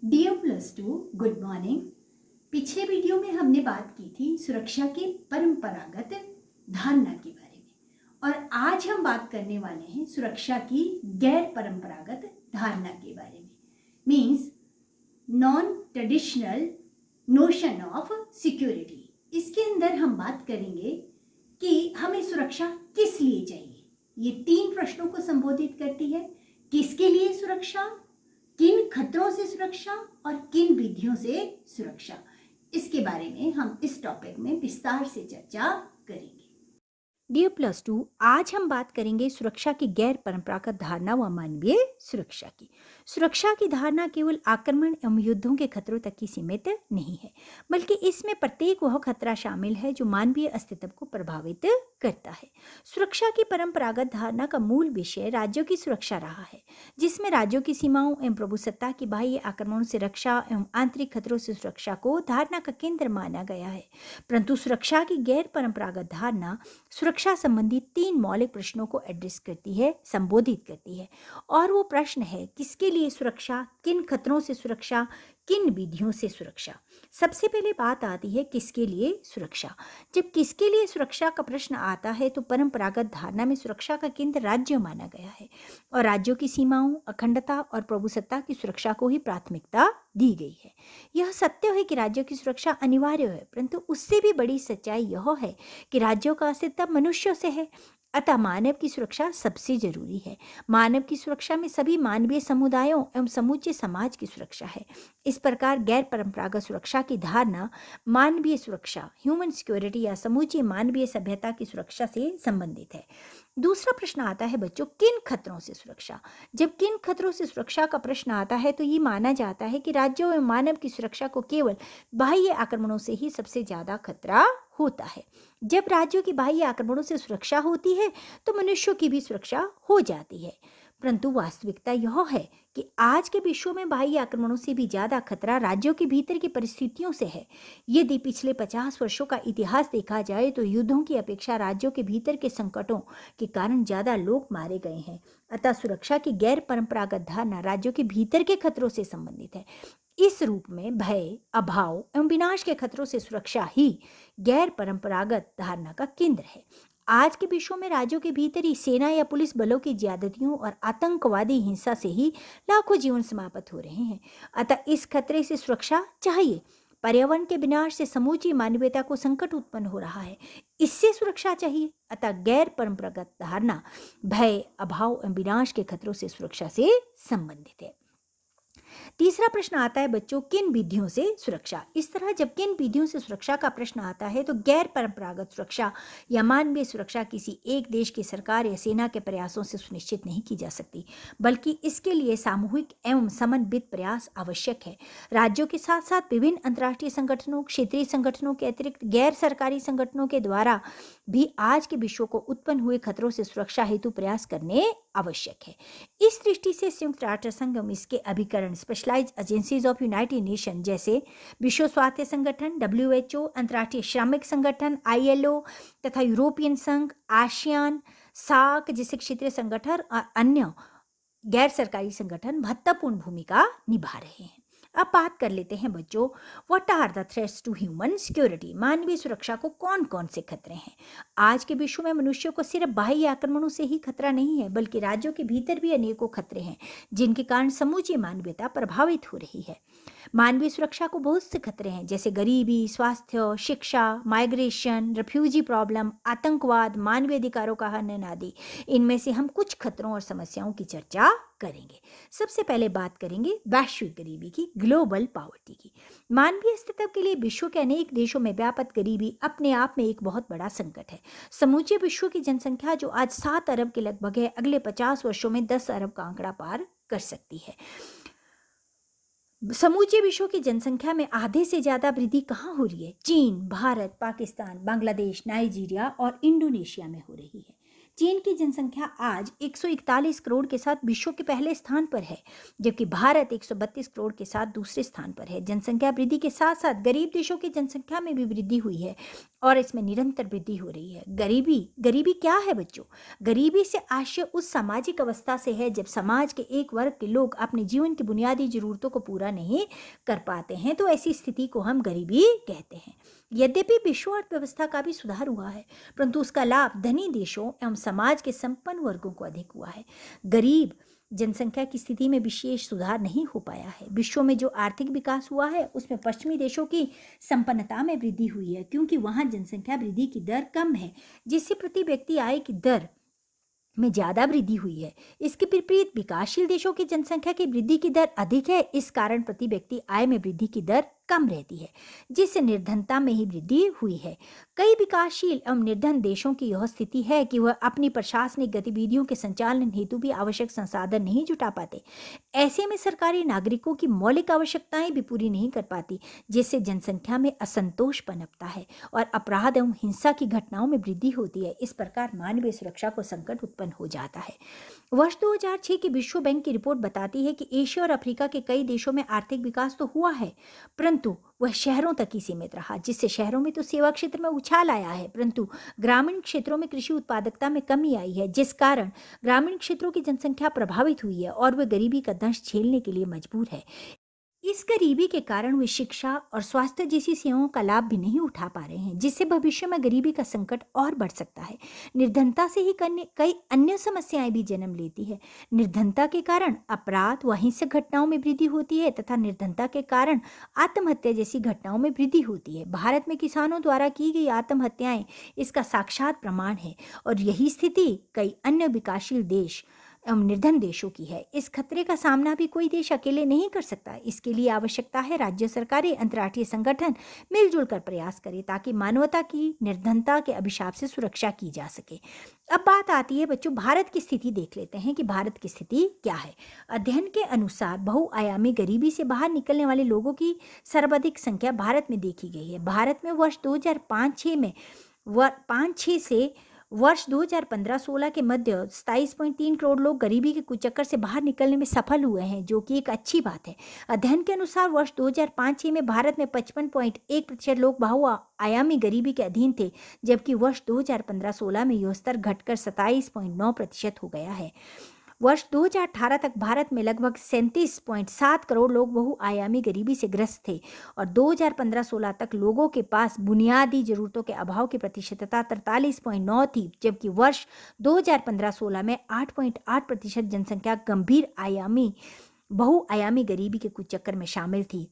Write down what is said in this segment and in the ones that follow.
Dear plus two, good morning. पिछले video में हमने बात की थी सुरक्षा की परंपरागत धारणा के बारे में और आज हम बात करने वाले हैं सुरक्षा की गैर परंपरागत धारणा के बारे में। Means non traditional notion of security. इसके अंदर हम बात करेंगे कि हमें सुरक्षा किस लिए चाहिए। ये 3 प्रश्नों को संबोधित करती है। किसके लिए सुरक्षा, किन खतरों से सुरक्षा और किन विधियों से सुरक्षा। इसके बारे में हम इस टॉपिक में विस्तार से चर्चा करेंगे। डियर प्लस टू, आज हम बात करेंगे सुरक्षा की गैर परंपरागत धारणा व मानवीय सुरक्षा की। सुरक्षा की धारणा केवल आक्रमण एवं युद्धों के खतरों तक ही सीमित नहीं है, बल्कि इसमें प्रत्येक वह खतरा शामिल है जो मानवीय अस्तित्व को प्रभावित करता है। सुरक्षा की परंपरागत धारणा का मूल विषय राज्यों की सुरक्षा रहा है, जिसमें राज्यों की सीमाओं एवं प्रभुसत्ता की बाह्य आक्रमणों से रक्षा एवं आंतरिक खतरों से सुरक्षा को धारणा का केंद्र माना गया है। परंतु सुरक्षा की गैर परंपरागत धारणा सुरक्षा संबंधी 3 मौलिक प्रश्नों को एड्रेस करती है, संबोधित करती है। और वो प्रश्न है, किसके लिए सुरक्षा, किन खतरों से सुरक्षा, किन विधियों से सुरक्षा। सबसे पहले बात आती है किसके लिए सुरक्षा। जब किसके लिए सुरक्षा का प्रश्न आता है तो परंपरागत धारणा में सुरक्षा का केंद्र राज्य माना गया है और राज्यों की सीमाओं, अखंडता और प्रभुसत्ता की सुरक्षा को ही प्राथमिकता दी गई है। यह सत्य है कि राज्यों की सुरक्षा अनिवार्य है, परंतु उससे भी बड़ी सच्चाई यह है कि राज्यों का अस्तित्व मनुष्यों से है, अतः मानव की सुरक्षा सबसे जरूरी है। मानव की सुरक्षा में सभी मानवीय समुदायों एवं समूचे समाज की सुरक्षा है। इस प्रकार गैर परंपरागत सुरक्षा की धारणा मानवीय सुरक्षा, ह्यूमन सिक्योरिटी या समूची मानवीय सभ्यता की सुरक्षा से संबंधित है। दूसरा प्रश्न आता है बच्चों, किन खतरों से सुरक्षा। जब किन खतरों से सुरक्षा का प्रश्न आता है तो ये माना जाता है कि राज्यों एवं मानव की सुरक्षा को केवल बाह्य आक्रमणों से ही सबसे ज्यादा खतरा होता है। जब राज्यों की बाह्य आक्रमणों से सुरक्षा होती है तो मनुष्यों की भी सुरक्षा हो जाती है। परंतु वास्तविकता यह है कि आज के विश्व में बाह्य आक्रमणों से भी ज्यादा खतरा राज्यों के भीतर की परिस्थितियों से है। यदि पिछले 50 वर्षों का इतिहास देखा जाए तो युद्धों की अपेक्षा राज्यों के भीतर के संकटों के कारण ज्यादा लोग मारे गए हैं। अतः सुरक्षा की गैर परंपरागत धारणा राज्यों के भीतर के खतरों से संबंधित है। इस रूप में भय, अभाव एवं विनाश के खतरों से सुरक्षा ही गैर परंपरागत धारणा का केंद्र है। आज के विश्व में राज्यों के भीतर ही सेना या पुलिस बलों की ज्यादतियों और आतंकवादी हिंसा से ही लाखों जीवन समाप्त हो रहे हैं। अतः इस खतरे से सुरक्षा चाहिए। पर्यावरण के विनाश से समूची मानवता को संकट उत्पन्न हो रहा है, इससे सुरक्षा चाहिए। अतः गैर परंपरागत धारणा भय, अभाव एवं विनाश के खतरों से सुरक्षा से संबंधित है। तीसरा प्रश्न आता है बच्चों, किन विधियों से सुरक्षा। इस तरह जब किन विधियों से सुरक्षा का प्रश्न आता है तो गैर परंपरागत सुरक्षा या मानवीय सुरक्षा किसी एक देश की सरकार या सेना के प्रयासों से सुनिश्चित नहीं की जा सकती, बल्कि इसके लिए सामूहिक एवं समन्वित प्रयास आवश्यक है। राज्यों के साथ साथ विभिन्न अंतर्राष्ट्रीय संगठनों, क्षेत्रीय संगठनों के अतिरिक्त गैर सरकारी संगठनों के द्वारा भी आज के विश्व को उत्पन्न हुए खतरों से सुरक्षा हेतु प्रयास करने आवश्यक है। इस दृष्टि से संयुक्त राष्ट्र संघ एवं इसके अभिकरण, specialized agencies of United Nation जैसे विश्व स्वास्थ्य संगठन WHO, अंतर्राष्ट्रीय श्रमिक संगठन ILO तथा यूरोपियन संघ, आसियान, सार्क जैसे क्षेत्रीय संगठन और अन्य गैर सरकारी संगठन महत्वपूर्ण भूमिका निभा रहे हैं। अब बात कर लेते हैं बच्चों, what are the threats to human security. मानवीय सुरक्षा को कौन कौन से खतरे हैं। आज के विश्व में मनुष्यों को सिर्फ बाह्य आक्रमणों से ही खतरा नहीं है, बल्कि राज्यों के भीतर भी अनेकों खतरे हैं जिनके कारण समूची मानवता प्रभावित हो रही है। मानवीय सुरक्षा को बहुत से खतरे हैं, जैसे गरीबी, स्वास्थ्य, शिक्षा, माइग्रेशन, रेफ्यूजी प्रॉब्लम, आतंकवाद, मानवीय अधिकारों का हनन आदि। इनमें से हम कुछ खतरों और समस्याओं की चर्चा करेंगे। सबसे पहले बात करेंगे वैश्विक गरीबी की, ग्लोबल पॉवर्टी की। मानवीय अस्तित्व के लिए विश्व के अनेक देशों में व्यापक गरीबी अपने आप में एक बहुत बड़ा संकट है। समूचे विश्व की जनसंख्या जो आज 7 अरब के लगभग है, अगले 50 वर्षों में 10 अरब का आंकड़ा पार कर सकती है। समूचे विश्व की जनसंख्या में आधे से ज्यादा वृद्धि कहाँ हो रही है? चीन, भारत, पाकिस्तान, बांग्लादेश, नाइजीरिया और इंडोनेशिया में हो रही है। चीन की जनसंख्या आज 141 करोड़ के साथ विश्व के पहले स्थान पर है, जबकि भारत 132 करोड़ के साथ दूसरे स्थान पर है। जनसंख्या वृद्धि के साथ साथ गरीब देशों की जनसंख्या में भी वृद्धि हुई है और इसमें निरंतर वृद्धि हो रही है। गरीबी क्या है बच्चों? गरीबी से आशय उस सामाजिक अवस्था से है जब समाज के एक वर्ग के लोग अपने जीवन की बुनियादी जरूरतों को पूरा नहीं कर पाते हैं, तो ऐसी स्थिति को हम गरीबी कहते हैं। यद्यपि विश्व अर्थव्यवस्था का भी सुधार हुआ है, परंतु उसका लाभ धनी देशों एवं समाज के संपन्न वर्गों को अधिक हुआ है। गरीब जनसंख्या की स्थिति में विशेष सुधार नहीं हो पाया है। विश्व में जो आर्थिक विकास हुआ है उसमें पश्चिमी देशों की संपन्नता में वृद्धि हुई है, क्योंकि वहां जनसंख्या वृद्धि की दर कम है, जिससे प्रति व्यक्ति आय की दर में ज़्यादा वृद्धि हुई है। इसके विपरीत विकासशील देशों की जनसंख्या की वृद्धि की दर अधिक है। इस कारण प्रति व्यक्ति आय में वृद्धि की दर कम रहती है, जिससे निर्धनता में ही वृद्धि हुई है। कई विकासशील एवं निर्धन देशों की यह स्थिति है कि वह अपनी प्रशासनिक गतिविधियों के संचालन हेतु भी आवश्यक संसाधन नहीं जुटा पाते। ऐसे में सरकारी नागरिकों की मौलिक आवश्यकताएं भी पूरी नहीं कर पाती, जिससे जनसंख्या में असंतोष पनपता है और अपराध एवं हिंसा की घटनाओं में वृद्धि होती है। इस प्रकार मानवीय सुरक्षा को संकट उत्पन्न हो जाता है। वर्ष 2006 की विश्व बैंक की रिपोर्ट बताती है कि एशिया और अफ्रीका के कई देशों में आर्थिक विकास तो हुआ है, परंतु वह शहरों तक ही सीमित रहा, जिससे शहरों में तो सेवा क्षेत्र में उछाल आया है, परंतु ग्रामीण क्षेत्रों में कृषि उत्पादकता में कमी आई है, जिस कारण ग्रामीण क्षेत्रों की जनसंख्या प्रभावित हुई है और वे गरीबी का दंश झेलने के लिए मजबूर है। इस गरीबी के कारण वे शिक्षा और स्वास्थ्य जैसी सेवाओं का लाभ भी नहीं उठा पा रहे हैं, जिससे भविष्य में गरीबी का संकट और बढ़ सकता है। निर्धनता से ही कई अन्य समस्याएं भी जन्म लेती है। निर्धनता के कारण अपराध व हिंसक घटनाओं में वृद्धि होती है तथा निर्धनता के कारण आत्महत्या जैसी घटनाओं में वृद्धि होती है। भारत में किसानों द्वारा की गई आत्महत्याएं इसका साक्षात प्रमाण है और यही स्थिति कई अन्य विकासशील देश एवं निर्धन देशों की है। इस खतरे का सामना भी कोई देश अकेले नहीं कर सकता। इसके लिए आवश्यकता है राज्य सरकारें, अंतर्राष्ट्रीय संगठन मिलजुल कर प्रयास करें ताकि मानवता की निर्धनता के अभिशाप से सुरक्षा की जा सके। अब बात आती है बच्चों, भारत की स्थिति देख लेते हैं कि भारत की स्थिति क्या है। अध्ययन के अनुसार बहुआयामी गरीबी से बाहर निकलने वाले लोगों की सर्वाधिक संख्या भारत में देखी गई है। भारत में वर्ष 2005-6 में 5-6 से वर्ष 2015-16 के मध्य 27.3 करोड़ लोग गरीबी के कुचक्कर से बाहर निकलने में सफल हुए हैं, जो कि एक अच्छी बात है। अध्ययन के अनुसार वर्ष 2005-6 में भारत में 55.1% लोग बहुआयामी गरीबी के अधीन थे, जबकि वर्ष 2015-16 में यह स्तर घटकर 27.9% हो गया है। वर्ष 2018 तक भारत में लगभग 37.7 करोड़ लोग बहुआयामी गरीबी से ग्रस्त थे और 2015-16 तक लोगों के पास बुनियादी जरूरतों के अभाव की प्रतिशतता 43.9 थी, जबकि वर्ष 2015-16 में 8.8% जनसंख्या गंभीर बहुआयामी गरीबी के कुचक्कर में शामिल थी।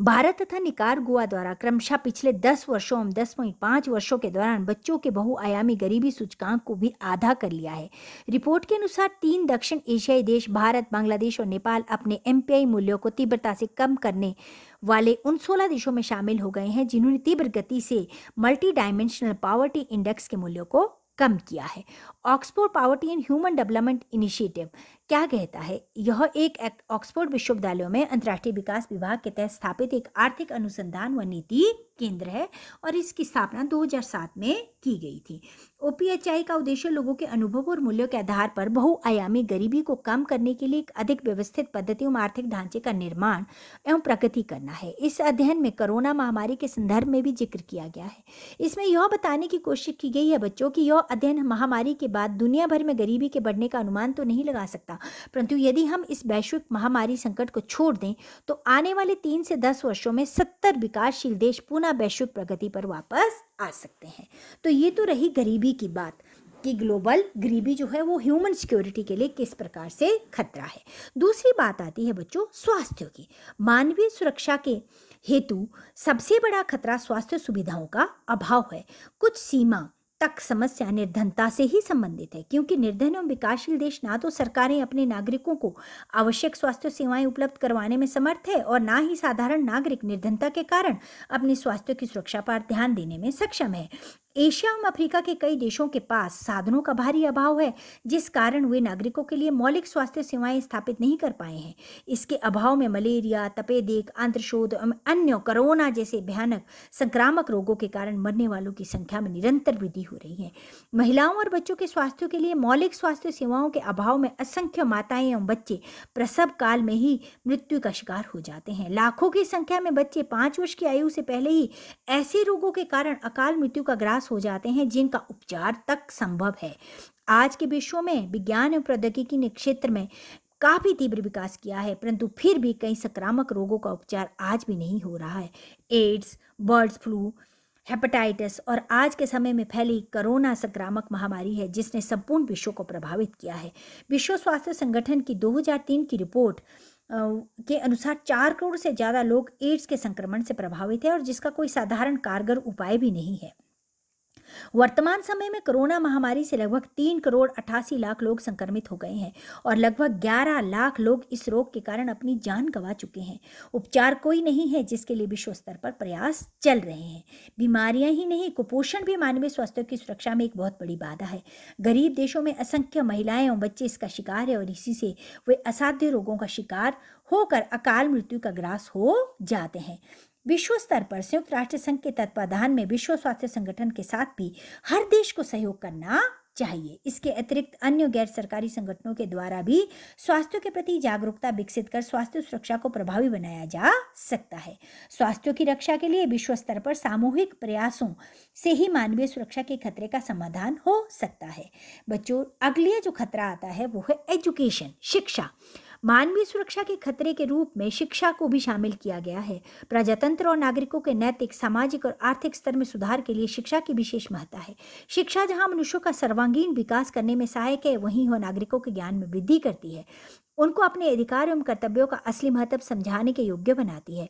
भारत तथा निकारागुआ द्वारा क्रमशः पिछले 10 वर्षों एवं 10.5 वर्षों के दौरान बच्चों के बहुआयामी गरीबी सूचकांक को भी आधा कर लिया है। रिपोर्ट के अनुसार 3 दक्षिण एशियाई देश भारत, बांग्लादेश और नेपाल अपने एमपीआई मूल्यों को तीव्रता से कम करने वाले उन 16 देशों में शामिल हो गए हैं जिन्होंने तीव्र गति से मल्टी डायमेंशनल पॉवर्टी इंडेक्स के मूल्यों को कम किया है। Oxford poverty and human development initiative क्या कहता है? यह एक ऑक्सफोर्ड विश्वविद्यालयों में अंतर्राष्ट्रीय विकास विभाग के तहत स्थापित एक आर्थिक अनुसंधान व नीति केंद्र है और इसकी स्थापना 2007 में की गई थी। ओपीएचआई का उद्देश्य लोगों के अनुभव और मूल्यों के आधार पर बहुआयामी गरीबी को कम करने के लिए एक अधिक व्यवस्थित पद्धतियों में आर्थिक ढांचे का निर्माण एवं प्रगति करना है। इस अध्ययन में कोरोना महामारी के संदर्भ में भी जिक्र किया गया है। इसमें यह बताने की कोशिश की गई है बच्चों कि यह अध्ययन महामारी के बाद दुनिया भर में गरीबी के बढ़ने का अनुमान तो नहीं लगा सकता, परंतु यदि हम इस वैश्विक महामारी संकट को छोड़ दें तो आने वाले 3 से 10 वर्षों में 70 विकासशील देश पुनः वैश्विक प्रगति पर वापस आ सकते हैं। तो ये तो रही गरीबी की बात कि ग्लोबल गरीबी जो है वो ह्यूमन सिक्योरिटी के लिए किस प्रकार से खतरा है। दूसरी बात आती है बच्चों स्वास्थ्य की। मानवीय सुरक्षा के हेतु सबसे बड़ा खतरा स्वास्थ्य सुविधाओं का अभाव है। कुछ सीमा तक समस्या निर्धनता से ही संबंधित है, क्योंकि निर्धन एवं विकासशील देश ना तो सरकारें अपने नागरिकों को आवश्यक स्वास्थ्य सेवाएं उपलब्ध करवाने में समर्थ है और ना ही साधारण नागरिक निर्धनता के कारण अपने स्वास्थ्य की सुरक्षा पर ध्यान देने में सक्षम है। एशिया एवं अफ्रीका के कई देशों के पास साधनों का भारी अभाव है, जिस कारण वे नागरिकों के लिए मौलिक स्वास्थ्य सेवाएं स्थापित नहीं कर पाए हैं। इसके अभाव में मलेरिया, तपेदिक, आंत्रशोथ एवं अन्य कोरोना जैसे भयानक संक्रामक रोगों के कारण मरने वालों की संख्या में निरंतर वृद्धि हो रही है। महिलाओं और बच्चों के स्वास्थ्य के लिए मौलिक स्वास्थ्य सेवाओं के अभाव में असंख्य माताएं एवं बच्चे प्रसव काल में ही मृत्यु का शिकार हो जाते हैं। लाखों की संख्या में बच्चे 5 वर्ष की आयु से पहले ही ऐसे रोगों के कारण अकाल मृत्यु का ग्रास हो जाते हैं, जिनका उपचार तक संभव है। आज के विश्व में विज्ञान एवं प्रौद्योगिकी ने क्षेत्र में काफी तीव्र विकास किया है, परंतु फिर भी कई संक्रामक रोगों का उपचार आज भी नहीं हो रहा है। एड्स, बर्ड फ्लू, हेपेटाइटिस और आज के समय में फैली कोरोना संक्रामक महामारी है, जिसने संपूर्ण विश्व को प्रभावित किया है। विश्व स्वास्थ्य संगठन की 2003 की रिपोर्ट के अनुसार 4 करोड़ से ज़्यादा लोग एड्स के संक्रमण से प्रभावित है और जिसका कोई साधारण कारगर उपाय भी नहीं है। वर्तमान समय में कोरोना महामारी से लगभग 3 करोड़ 88 लाख लोग संक्रमित हो गए हैं और लगभग 11 लाख लोग इस रोग के कारण अपनी जान गंवा चुके हैं। उपचार कोई नहीं है, जिसके लिए विश्व स्तर पर प्रयास चल रहे हैं। बीमारियां ही नहीं, कुपोषण भी मानवीय स्वास्थ्य की सुरक्षा में एक बहुत बड़ी बाधा है। गरीब देशों में असंख्य महिलाएं और बच्चे इसका शिकार है और इसी से वे असाध्य रोगों का शिकार होकर अकाल मृत्यु का ग्रास हो जाते हैं। विश्व स्तर पर संयुक्त राष्ट्र संघ के तत्वाधान में विश्व स्वास्थ्य संगठन के साथ भी हर देश को सहयोग करना चाहिए। इसके अतिरिक्त अन्य गैर सरकारी संगठनों के द्वारा भी स्वास्थ्य के प्रति जागरूकता विकसित कर स्वास्थ्य सुरक्षा को प्रभावी बनाया जा सकता है। स्वास्थ्य की रक्षा के लिए विश्व स्तर पर सामूहिक प्रयासों से ही मानवीय सुरक्षा के खतरे का समाधान हो सकता है। बच्चों, अगले जो खतरा आता है वो है एजुकेशन, शिक्षा। मानवीय सुरक्षा के खतरे के रूप में शिक्षा को भी शामिल किया गया है। प्रजातंत्र और नागरिकों के नैतिक, सामाजिक और आर्थिक स्तर में सुधार के लिए शिक्षा की विशेष महत्ता है। शिक्षा जहां मनुष्यों का सर्वांगीण विकास करने में सहायक है, वहीं वह नागरिकों के ज्ञान में वृद्धि करती है, उनको अपने अधिकार एवं कर्तव्यों का असली महत्व समझाने के योग्य बनाती है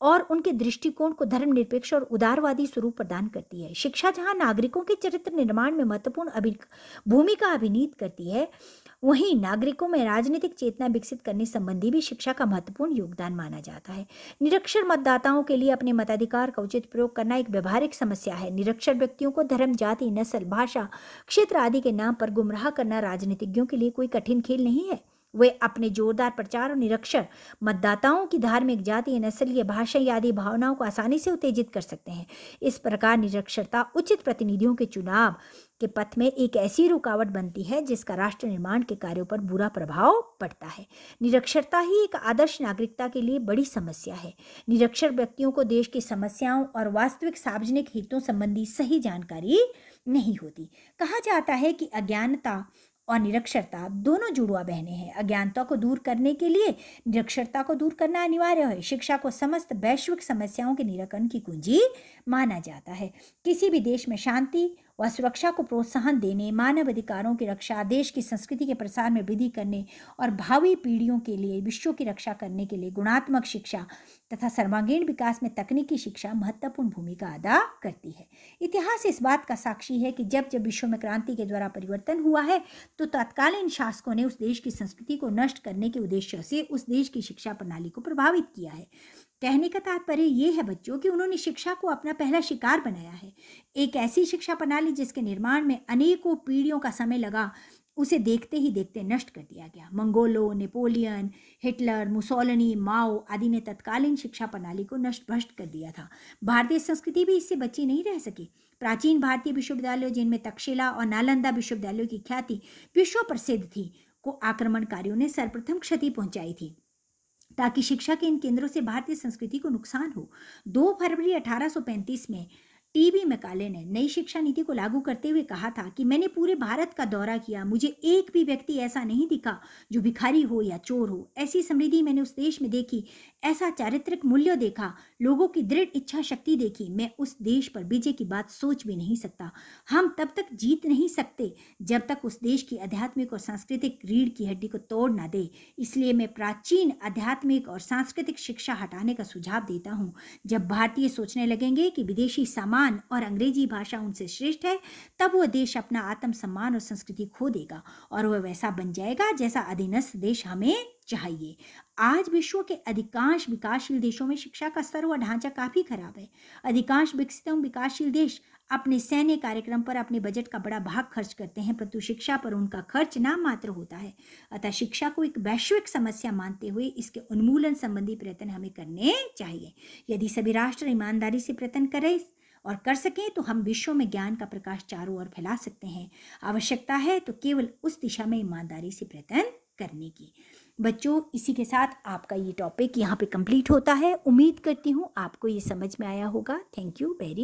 और उनके दृष्टिकोण को धर्मनिरपेक्ष और उदारवादी स्वरूप प्रदान करती है। शिक्षा जहां नागरिकों के चरित्र निर्माण में महत्वपूर्ण भूमिका अभिनीत करती है, वहीं नागरिकों में राजनीतिक चेतना विकसित करने संबंधी भी शिक्षा का महत्वपूर्ण योगदान माना जाता है। निरक्षर मतदाताओं के लिए अपने मताधिकार का उचित प्रयोग करना एक व्यवहारिक समस्या है। निरक्षर व्यक्तियों को धर्म, जाति, नस्ल, भाषा, क्षेत्र आदि के नाम पर गुमराह करना राजनीतिज्ञों के लिए कोई कठिन खेल नहीं है। वे अपने जोरदार प्रचार और निरक्षर मतदाताओं की धार्मिक, जातीय, नस्लीय, भाषाई आदि भावनाओं को आसानी से उत्तेजित कर सकते हैं। इस प्रकार निरक्षरता उचित प्रतिनिधियों के चुनाव के पथ में एक ऐसी रुकावट बनती है जिसका राष्ट्र निर्माण के कार्यों पर बुरा प्रभाव पड़ता है। निरक्षरता ही एक आदर्श नागरिकता के लिए बड़ी समस्या है। निरक्षर व्यक्तियों को देश की समस्याओं और वास्तविक सार्वजनिक हितों संबंधी सही जानकारी नहीं होती। कहा जाता है कि अज्ञानता और निरक्षरता दोनों जुड़वा बहनें हैं। अज्ञानता को दूर करने के लिए निरक्षरता को दूर करना अनिवार्य है। शिक्षा को समस्त वैश्विक समस्याओं के निराकरण की कुंजी माना जाता है। किसी भी देश में शांति व सुरक्षा को प्रोत्साहन देने, मानव अधिकारों की रक्षा, देश की संस्कृति के प्रसार में वृद्धि करने और भावी पीढ़ियों के लिए विश्व की रक्षा करने के लिए गुणात्मक शिक्षा तथा सर्वांगीण विकास में तकनीकी शिक्षा महत्वपूर्ण भूमिका अदा करती है। इतिहास इस बात का साक्षी है कि जब जब विश्व में क्रांति के द्वारा परिवर्तन हुआ है, तो तत्कालीन शासकों ने उस देश की संस्कृति को नष्ट करने के उद्देश्य से उस देश की शिक्षा प्रणाली को प्रभावित किया है। कहने का तात्पर्य ये है बच्चों कि उन्होंने शिक्षा को अपना पहला शिकार बनाया है। एक ऐसी शिक्षा प्रणाली जिसके निर्माण में अनेकों पीढ़ियों का समय लगा, उसे देखते ही देखते नष्ट कर दिया गया। मंगोलों, नेपोलियन, हिटलर, मुसोलिनी, माओ आदि ने तत्कालीन शिक्षा प्रणाली को नष्ट भ्रष्ट कर दिया था। भारतीय संस्कृति भी इससे बची नहीं रह सकी। प्राचीन भारतीय विश्वविद्यालयों, जिनमें तक्षशिला और नालंदा विश्वविद्यालयों की ख्याति विश्व प्रसिद्ध थी, को आक्रमणकारियों ने सर्वप्रथम क्षति पहुंचाई थी ताकि शिक्षा के इन केंद्रों से भारतीय संस्कृति को नुकसान हो। 2 फरवरी 1835 में टीबी मैकाले ने नई शिक्षा नीति को लागू करते हुए कहा था कि मैंने पूरे भारत का दौरा किया, मुझे एक भी व्यक्ति ऐसा नहीं दिखा जो भिखारी हो या चोर हो। ऐसी समृद्धि मैंने उस देश में देखी, ऐसा चारित्रिक मूल्य देखा, लोगों की दृढ़ इच्छा शक्ति देखी। मैं उस देश पर विजय की बात सोच भी नहीं सकता। हम तब तक जीत नहीं सकते जब तक उस देश की आध्यात्मिक और सांस्कृतिक रीढ़ की हड्डी को तोड़ ना दे। इसलिए मैं प्राचीन आध्यात्मिक और सांस्कृतिक शिक्षा हटाने का सुझाव देता हूँ। जब भारतीय सोचने लगेंगे कि विदेशी सामान और अंग्रेजी भाषा उनसे श्रेष्ठ है, तब वह देश अपना आत्मसम्मान और संस्कृति खो देगा और वह वैसा बन जाएगा जैसा अधीनस्थ देश हमें चाहिए। आज विश्व के अधिकांश विकासशील देशों में शिक्षा का स्तर व ढांचा काफी खराब है। अधिकांश विकसित एवं विकासशील देश अपने सैन्य कार्यक्रम पर अपने बजट का बड़ा भाग खर्च करते हैं, परंतु शिक्षा पर उनका खर्च नाम मात्र होता है। अतः शिक्षा को एक वैश्विक समस्या मानते हुए इसके उन्मूलन संबंधी प्रयत्न हमें करने चाहिए। यदि सभी राष्ट्र ईमानदारी से प्रयत्न करें और कर सकें तो हम विश्व में ज्ञान का प्रकाश चारों ओर फैला सकते हैं। आवश्यकता है तो केवल उस दिशा में ईमानदारी से प्रयत्न करने की। बच्चों, इसी के साथ आपका ये टॉपिक यहाँ पे कंप्लीट होता है। उम्मीद करती हूँ आपको ये समझ में आया होगा। Thank you very